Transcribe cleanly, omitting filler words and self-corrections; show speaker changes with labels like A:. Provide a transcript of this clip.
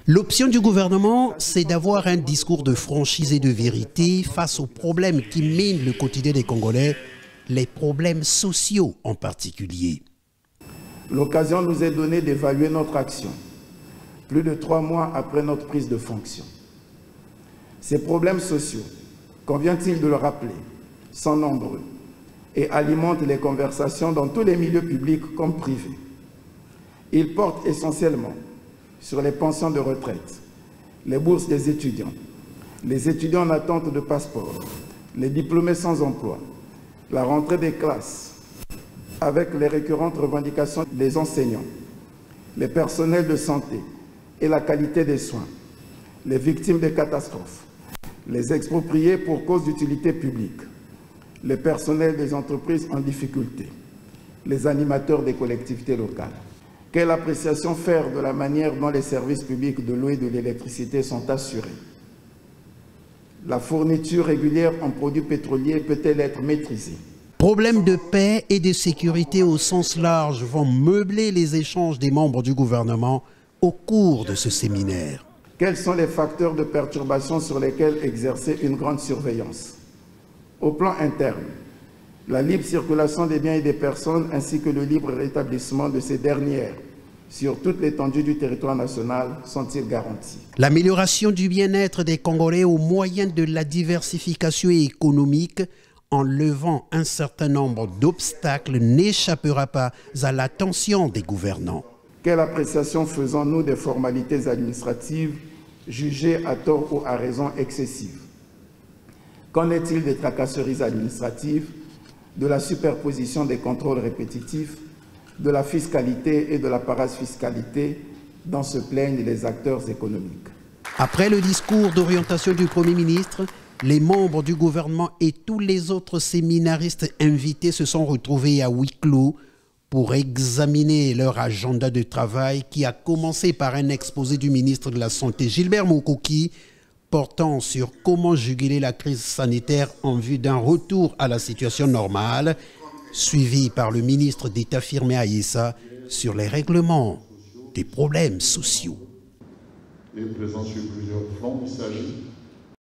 A: L'option du gouvernement, c'est d'avoir un discours de franchise et de vérité face aux problèmes qui minent le quotidien des Congolais, les problèmes sociaux en particulier.
B: L'occasion nous est donnée d'évaluer notre action, plus de 3 mois après notre prise de fonction. Ces problèmes sociaux, convient-il de le rappeler, sont nombreux et alimentent les conversations dans tous les milieux publics comme privés. Ils portent essentiellement sur les pensions de retraite, les bourses des étudiants, les étudiants en attente de passeport, les diplômés sans emploi, la rentrée des classes, avec les récurrentes revendications des enseignants, les personnels de santé et la qualité des soins, les victimes des catastrophes, les expropriés pour cause d'utilité publique, les personnels des entreprises en difficulté, les animateurs des collectivités locales. Quelle appréciation faire de la manière dont les services publics de l'eau et de l'électricité sont assurés? La fourniture régulière en produits pétroliers peut-elle être maîtrisée?
A: Problèmes de paix et de sécurité au sens large vont meubler les échanges des membres du gouvernement au cours de ce séminaire.
B: Quels sont les facteurs de perturbation sur lesquels exercer une grande surveillance? Au plan interne, la libre circulation des biens et des personnes ainsi que le libre rétablissement de ces dernières sur toute l'étendue du territoire national sont-ils garantis?
A: L'amélioration du bien-être des Congolais au moyen de la diversification économique en levant un certain nombre d'obstacles n'échappera pas à l'attention des gouvernants.
B: Quelle appréciation faisons-nous des formalités administratives jugées à tort ou à raison excessives? Qu'en est-il des tracasseries administratives, de la superposition des contrôles répétitifs, de la fiscalité et de la parafiscalité dont se plaignent les acteurs économiques?
A: Après le discours d'orientation du Premier ministre, les membres du gouvernement et tous les autres séminaristes invités se sont retrouvés à huis clos pour examiner leur agenda de travail qui a commencé par un exposé du ministre de la Santé, Gilbert Mokoki, portant sur comment juguler la crise sanitaire en vue d'un retour à la situation normale, suivi par le ministre d'État Firmin Aïssa sur les règlements des problèmes sociaux.
C: Et présent sur plusieurs fronts, il s'agit